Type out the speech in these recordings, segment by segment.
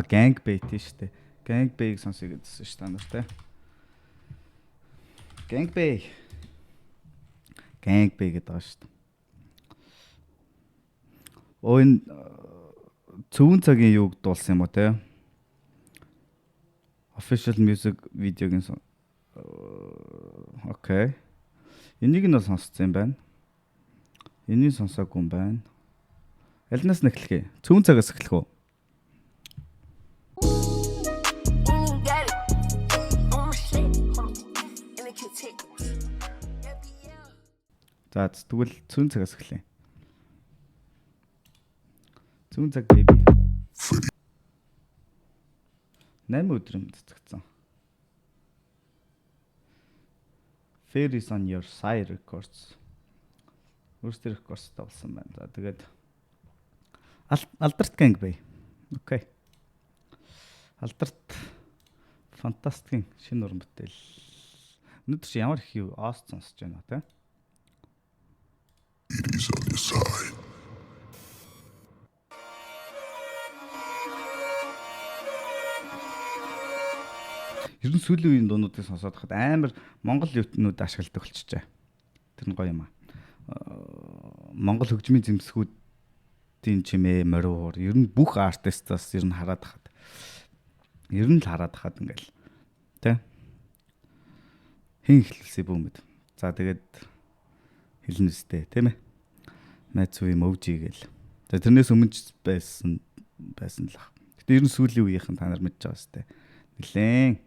Gangbait штэ. Gangbait сонсыг гэсэн ш та нар те. Gangbait гэдэг байгаа штэ. Энэ цөвөн цагийн юуг дуулсан юм уу те? Official music видеогийн окей. Энийг нь бол сонсцсон юм байна. Энийг сонсоогүй юм байна. Алнаас нь эхлэхээ. Цөвөн цагаас эхлэх үү? За тэгвэл цөөн цагаас эхлэе. Цөөн цаг baby. 8 өдөр юм цэцэгцэн. Fairies on your side records. Өөрсдөө рекордс тавьсан байна. За тэгээд Алдарт гэнг бай. Окей. Алдарт фантастикийн шинэ уран бүтээл. Өнөөдөр чи ямар их юу Ост сонсож байна те? Fairies on your side. Ер нь сүүлийн үеийн дуунуудыг сонсоод хахад амар монгол ютнууд ашигладаг болчихжээ. Тэр нь гоё юм аа. Монгол хөгжмийн зэмсгүүдийн чимээ мориур ер нь бүх артистаас ер нь хараад хахад. Ер нь л хараад хахад ингээл тэ. Хин эхлүүлсэн бүүмэд. За тэгээд хэлнэ үстэй тийм ээ. Найз үе мөвжий гээл. За тэрнээс өмнө байсан л ах. Гэтэ ер нь сүүлийн үеийнхэн та нар мэдж байгаа сте. Нилээн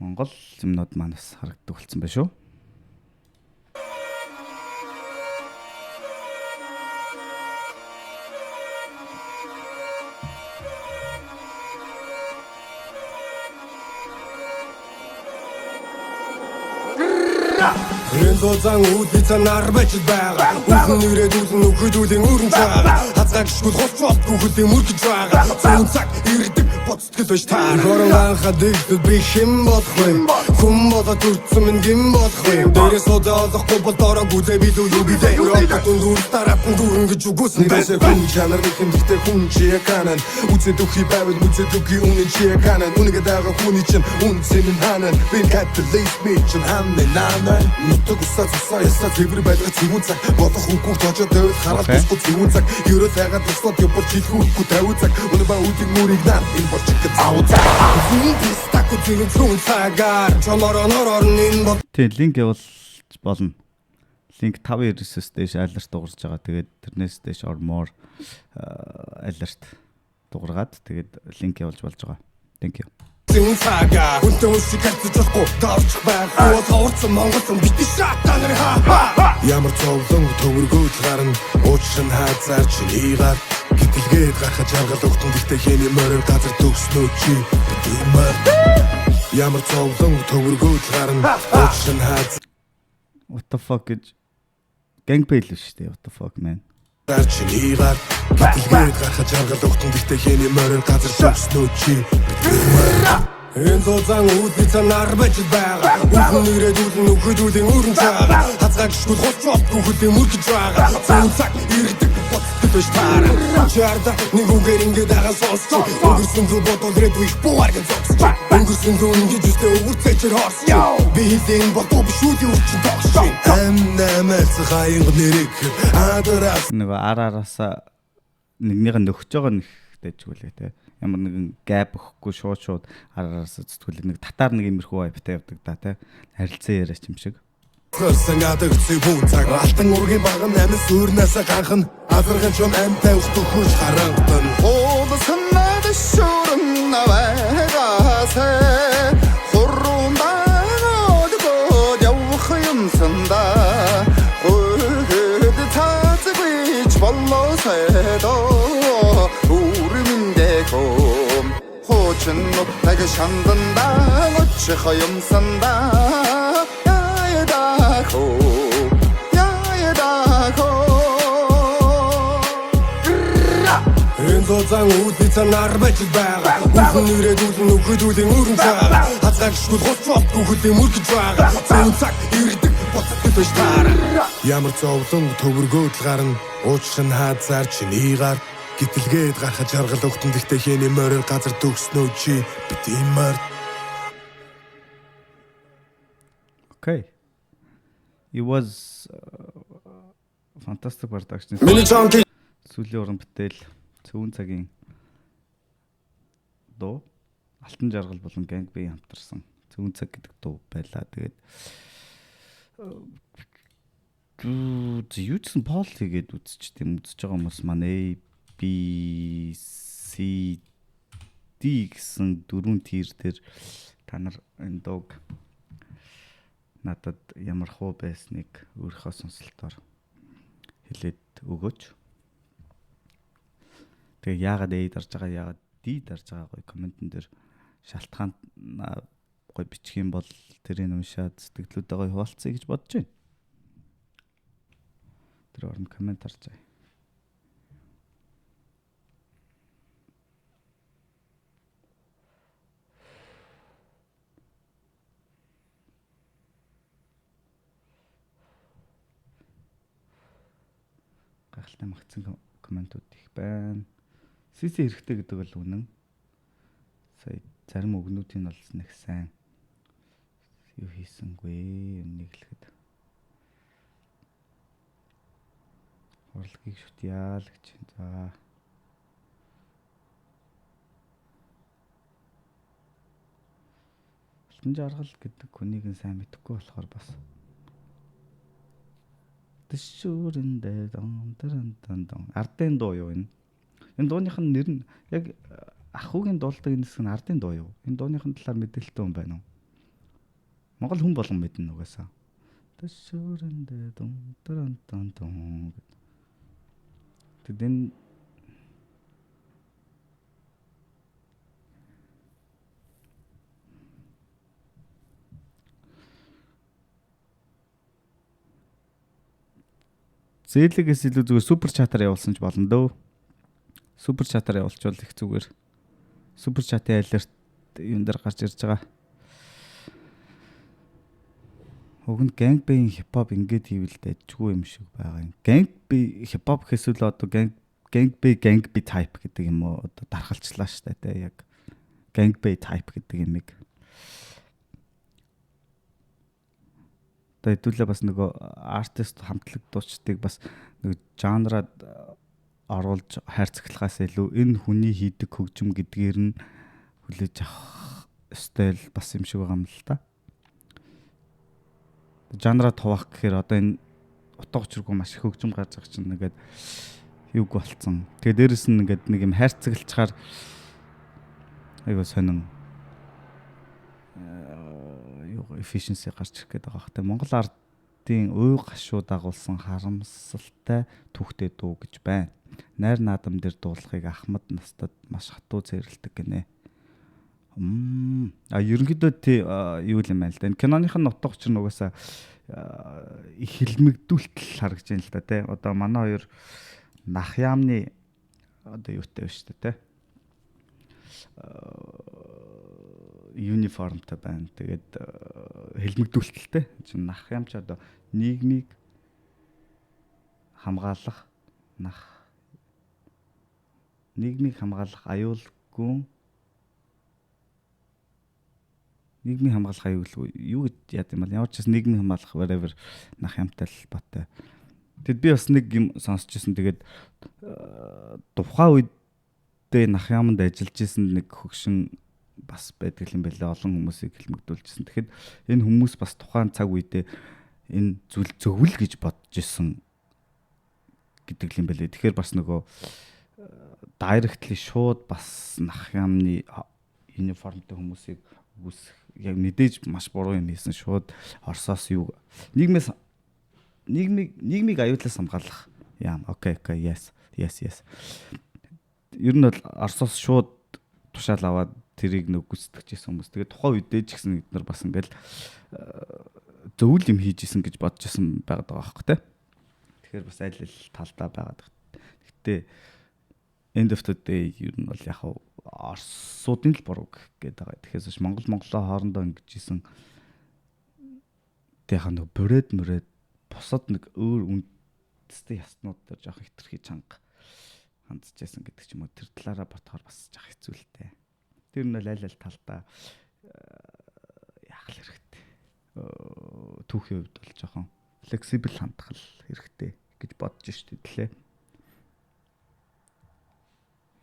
Монгол юмнууд манаас харагддаг болсон байх шүү. Зан үүдний цанаар байж байгаа. Үхэн ирээд үлэн өгөхөдүүлийн өрнж байгаа. Хазгааг шгүүл хоцроод бүхэдийн мөргөж байгаа. Зүүн цаг ирдэг боцтгэл байж таа. Хорон анхад игдэл би хэм болох вэ? Хүм болоод төрцөн минь гин болох вэ? Дээрээс удаа олохгүй бол доороо гүзээ бид юу бидээ. Европын дүр таратан дүрэн гэж үгүйсэн байсан. Хүн чанар нэг хэмжигтэй хүн чи яканан. Үзэд үхий байвал үзэд үхий үнэн чи яканан. Үнэгээ дагаа хүний чинь үнсэн нь ханан. Би каталист ми чинь хамны наанан. Нутаг Саяса цэвэр байлгах цэвүүн цаг бодох үгүй тоочоо дэвэл хараад босгүй цэвүүн цаг ерөө тайгаад туслаад явбал жилхүүхгүй тавиу цаг өнөө ба үдиг мөрийг наа энэ борчиг заавуу цаг стаку цэвэн цагаар чамаранаар нин бод Тэг линк явуулж болно. Линк 5.9-с дээш алерт дуурж байгаа. Тэгээд тэрнээс дээш or more алерт дуургаад тэгээд линк явуулж болж байгаа. Thank you. Зин цага үнтэй үсэг хацчихгүй таарч байгаа. Уурсан Монгол бити шатаа нар хаа. Ямар цовлон төвөргөөж гарна. Уучрын хазаар чинийгаар гитэлгээд гарах жаргал өгтөн гэхдээ хэний морь газар төгснөө чи. Ямар цовлон төвөргөөж гарна. Уучрын хаз What the fuck гэж Gangbait л шүү дээ. What the fuck man. Чинийгаар гитэлгээд гарах жаргал өгтөн гэхдээ хэний морь газар төгснөө чи. Энэ зузаан үүдний цанаар байж байгаа. Үхэн ирээд үлэн өгөхөдүүлийн өрнж байгаа. Хазгааг шгүүл хоцроод бүхэдийн мөргөж байгаа. Зүүн цаг ирдэг боцтгэл байж таа. Чарда нэг үгээр ингээд агаа сонсч. Өнгөрсөн зүг бодол рэд виш буугаар гэж зогсч. Өнгөрсөн зүг ингээд үстэй өвөрцөж хорс. Би хийсэн бодол биш үү үрчин тогш. Амнамаас хаяг нэрэг адараас Нөгөө араасаа нэгнийх нь нөхөж байгаа нэг дэжгүүлээ те. Ямар нэгэн гэп өгөхгүй шууд араас зүтгүүл нэг татаар нэг имерхүү вайптай явдаг да те. Харилцан яриач юм шиг. Санаадаг цэвүүн цаг алтан ургийн баган амис өөрнөөсөө ганхан азарган чон амтай өгтөхөж харангтан уулсан надад шуурн наваагасэ хуруундаа дод явах юмсанда хөөд цаацгийч боллосэдо Nak şandında uçuyum sanda ya da ko Зузаан үүдний цанаар байж байгаа. Үхэн ирээд үлэн өгөхөдүүлийн өрнж байгаа. Хазгааг шгүүл хоцроод бүхэдийн мөргөж байгаа. Зүүн цаг ирдэг боцтгэл байж таа. Ямар зовлон төвөргөөд гарна. Уучрын хазаар чинийгаар гítэлгээд гарахад жаргал өгтөн гэхдээ хээний морил газар төгснөө чи бит имар. Okay. It was fantastic production. Миний чонки Сүүлийн уран бүтээл цөвөн цагийн дуу Алтан жаргал болон Gang B хамтарсан цөвөн цаг гэдэг дуу байлаа. Тэгээд юусэн Пол хийгээд үзэж байгаа хүмүүс манай A B C D гэсэн дөрвөн тир дээр та нар энэ дууг надад ямар хуу байсныг өөрийнхөө сонсолтоор хэлээд өгөөч. Тэгээ яагаад A дарж байгаа яагаад D дарж байгаа гоё комментэн дээр шалтгаан гоё бичих юм бол тэрийг уншаад сэтгэлдээ гоё хуваалцъя гэж бодож байна. Тэр орнд коммент харцгаая. Гайхалтай магтсан комментууд их байна. CC хэрэгтэй гэдэг бол үнэн. Сая зарим өгнүүдийн бол нэг сайн юу хийсэнгүй энийг хэлэхэд. Урлагийг шүтяа л гэж. За. Алтан жаргал гэдэг хүнийг нь сайн мэдэхгүй болохоор бас Тэшүүрэндээ дон ардын дуу юу энэ? Энэ дууных нь нэр нь яг ахуйгийн дуулдаг энэ хэсэг нь ардын дуу юу? Энэ дууныхын талаар мэдээлэлтэй хүн байна уу? Монгол хүн болгон мэднэ угаасаа. Тэшүүрэндээ дон. Тэдэн зээлэгээс илүү зүгээр супер чатаар явуулсан ч болно дөө. Супер чатаар явуулчвал их зүгээр. Супер чатын алерт юун дээр гарч ирж байгаа. Уг нь Gang B хипхоп ингээд хийвэл дэжгүй юм шиг байгаа юм. Gang B хипхоп гэхээс л одоо Gang B type гэдэг юм уу одоо дархалчлаа штэ тэ яг Gang B type гэдэг юмыг. Хэдүүлээ бас нөгөө артист хамтлаг дуучдыг бас нэг жанраад оруулж хайрцагтлахаас илүү энэ хүний хийдэг хөгжим гэдгээр нь хүлээж авах стил бас юм шиг байгаа юм л та. Жанраад хуваах гэхээр одоо энэ утга учиргүй маш их хөгжим гарч байгаа чинь нэгээд юуг болцсон. Тэгээ дээрэс нь ингээд нэг юм хайрцаглчаар айгуу сонин efficiency гарч ирэх гэдэг байгаа хэрэг. Монгол ардын уй гашуу дагуулсан харамсалтай түүхтэй дуу гэж байна. Найр наадам дээр дуулахыг Ахмад настад маш хатуу цэвэрлдэг гинэ. Ерөнхийдөө юу юм байна л да. Энэ киноных нь утга учир нь угаасаа их хилмигдүүлтэл харагдаж байна л да тий. Одоо манай хоёр нах яамны одоо юутай байна шүү дээ тий. Uniformтай байна. Тэгээд хэлмэгдүүлэлттэй. Чин нах юм ч одоо нийгмийг хамгаалах аюулгүй нийгмийн хамгаалах аюулгүй юу гэж яд юм бол ямар ч гэсэн нийгмийн хамгаалах whatever нах ямтай л баттай. Тэгэд би бас нэг юм сонсч ирсэн. Тэгээд тухайн үедээ нах яманд ажиллаж исэн нэг хөгшин бас байдаг юм байлаа. Олон хүмүүсийг хэлмэгдүүлжсэн. Тэгэхэд энэ хүмүүс бас тухайн цаг үедээ энэ зүйл зөвл гэж бодож исэн гэдэг юм байлээ. Тэгэхээр бас нөгөө directly шууд бас нах ямны uniformтэй хүмүүсийг үсэх яг мэдээж маш буруу юм хийсэн. Шууд Оросоос юу нийгмийг аюулаас хамгаалах яам. Окей, yes. Ер нь бол Оросоос шууд тушаал аваад тэрийг нэг гүйцэтгэжсэн хүмүүс. Тэгээд тухайн үедээ ч гэсэн эдгээр бас ингээл зөвл юм хийж исэн гэж бодож исэн байгаад байгаа байхгүй тий. Тэгэхээр бас аль талдаа байгаад. Гэхдээ end of the day ер нь бол яг Оросуудын л буруу гэдэг байгаа. Тэгэхээр Монголоо хоорондоо ингэж исэн тэхэн нэг бүрээд бусад нэг өөр үндэстэй яснууд дээр жоох хитрхи чанга хандж байсан гэдэг ч юм уу. Тэр талаараа бодохоор бас жах хэцүү л дээ. Тэр нь аль талдаа яах хэрэгтэй. Түүхийн хувьд бол жоохон флексибл хандах хэрэгтэй гэж бодож штэ тлээ.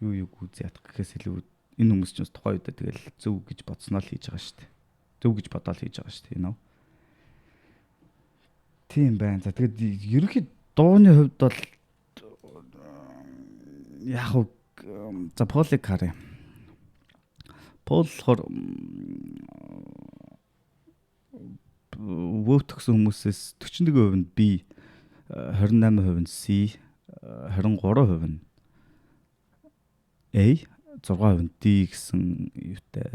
Юу гүз ядах гэхээс илүү энэ хүмүүс ч бас тухайн үедээ тэгэл зөв гэж бодсноо л хийж байгаа штэ. Зөв гэж бодоод хийж байгаа штэ, you know. Тийм байна. За тэгээд ерөнхий дууны хувьд бол яг уу за Полыг харъя. Пол болохоор вөтгсөн хүмүүсээс 41% нь B, 28% нь C, 23% нь A, 6% нь D гэсэн юутай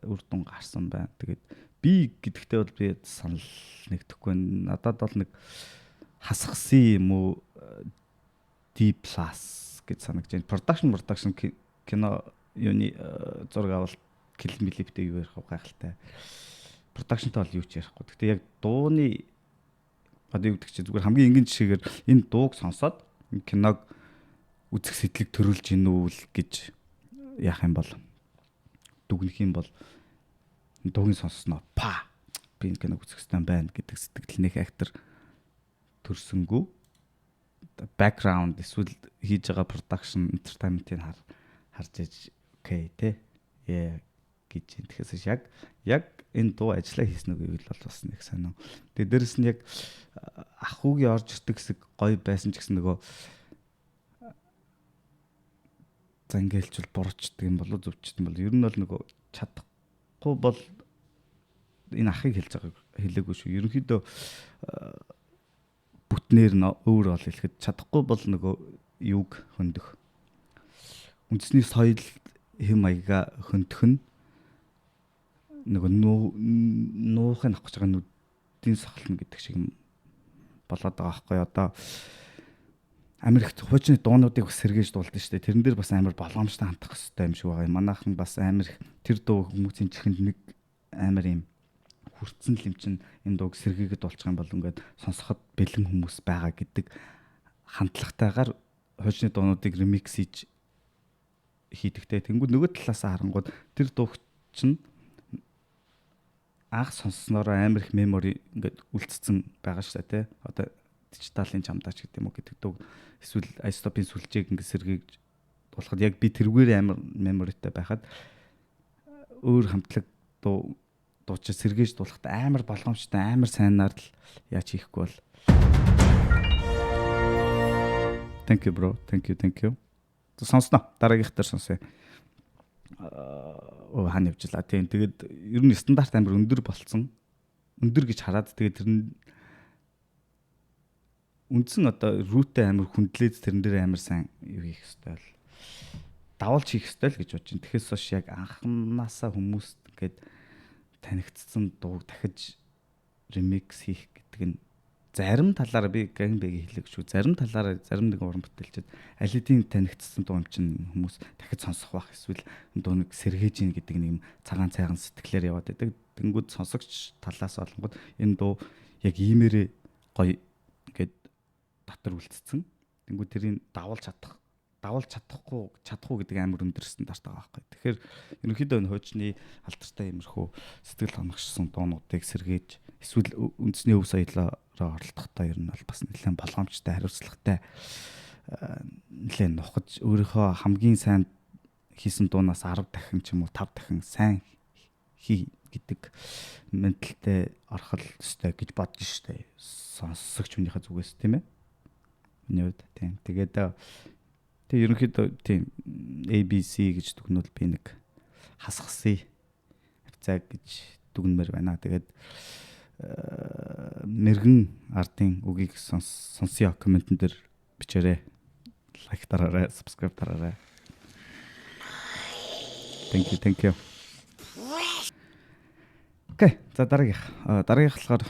үр дүн гарсан байна. Тэгээд B гэдэгтээ бол би санал нэгдэхгүй. Надад бол нэг хасах C юм уу D+ гэж санагдаж байна. Production кино юуны зураг авалт клиптэй юу ярих гайхалтай. Продакшнтай бол юу ч ярихгүй. Гэхдээ яг дууны одоо юу гэдэг чи зүгээр хамгийн энгийн жишээгээр энэ дууг сонсоод киног үзэх сэтлэг төрүүлж гинүүл гэж яах юм бол дүгнэх юм бол дуугийн сонссноо би энэ киног үзэх хэрэгтэй байна гэдэг сэтгэл нэг актер төрсөнгөө background эсвэл хийж байгаа production entertainment-ийг харж иж окей те гэж юм. Тэгэхээр яг энэ дуу ажиллаа хийсэн үг бол бас нэг сонио. Тэгээ дээрэс нь яг ахугийн орж ирдэг хэсэг гоё байсан ч гэсэн нөгөө за ингээл бурчдаг юм болоо зөвчдөг юм бол ер нь бол нөгөө чадахгүй бол энэ ахыг хэлж байгааг хэлээгүй шүү. Ерөнхийдөө бүтнээр нь өөр бол хэлэхэд чадахгүй бол нөгөө юуг хөндөх. Үндэсний соёл хэм маяга хөндөх нь нөгөө нуухын авах гэж байгаа нүдийн сахална гэдэг шиг болоод байгаа байхгүй одоо Америкт хуучны дуунуудыг бас сэргээж дуулдаг шүү дээ. Тэрэн дээр бас амар болгоомжтой хандах хэрэгтэй юм шиг байгаа. Манайхан бас амар тэр дуу хүмүүсийн чихэнд нэг амар юм хүртсэн л юм чинь энэ дууг сэргээгээд болчих юм бол ингээд сонсоход бэлэн хүмүүс байгаа гэдэг хандлагатайгаар хуучны дуунуудыг ремикс хийж хийдэгтэй. Тэнгүүд нөгөө талаасаа харангууд тэр дууг чинь анх сонсснороо амар их мемори ингээд үлдсэн байгаа шүү дээ тий. Одоо дижиталын чамдаач гэдэг юм уу гэдэг дуу эсвэл айстопын сүлжээг ингээд сэргийж болоход яг би тэрүүгээр амар меморитай байхад өөр хамтлаг дууч сэргийж дуулахад амар болгоомжтой амар сайнаар л яаж хийхгүй бол Thank you bro. Thank you. Сонсноо. Дараагийнх дээр сонсъё. Хаана явжлаа. Тийм. Тэгээд ер нь стандарт амар өндөр болцсон. Өндөр гэж хараад тэгээд тэр нь үндсэн одоо рүүтээ амар хүндлээд тэрэн дээр амар сайн юу хийх ёстой бол давуулж хийх ёстой л гэж бодож байна. Тэгэхээс хойш яг анхнаасаа хүмүүст ингээд танигдсан дууг дахиж ремикс хийх гэдэг нь зарим талаараа би гэнбэг хэлэх шүү. Зарим талаараа зарим нэг уран бүтээлчд аль хэдийн танигдсан дуу юм чинь хүмүүс дахиж сонсох байх эсвэл дууг сэргээж ийн гэдэг нэг юм цагаан цайхан сэтгэлээр яваад байдаг. Тэнгүүд сонсогч талаас олонгод энэ дуу яг иймэрэ гоё ингээд дотор үлдсэн. Тэнгүүд тэрийг давуулж чадахгүй гэдэг амар өндөр стандарт байгаа байхгүй. Тэгэхээр ерөнхийдөө энэ хуучны алдартай иймэрхүү сэтгэл хоногчсон дуунуудыг сэргээж эсвэл үндэсний өв соёлоор оролдохдоо ер нь бол бас нэлээд болгоомжтой хариуцлагатай нэлээд нухаж өөрийнхөө хамгийн сайн хийсэн дуунаас 10 дахин ч юм уу 5 дахин сайн хий гэдэг менталтэй орхол өстэй гэж бодож штэ сонсогч хүнийхээ зүгээс тийм ээ. Миний хувьд тийм. Тэгээд ерөнхийдөө тийм ABC гэж дүгнвэл би нэг хасгасан хавцаа гэж дүгнмээр байна. Тэгээд мэрэгэн ардын үгийг сонсъё комментэн дээр бичээрэй. Лайк дараарай, subscribe дараарай. Thank you. Окей, за дараагийнх болохоор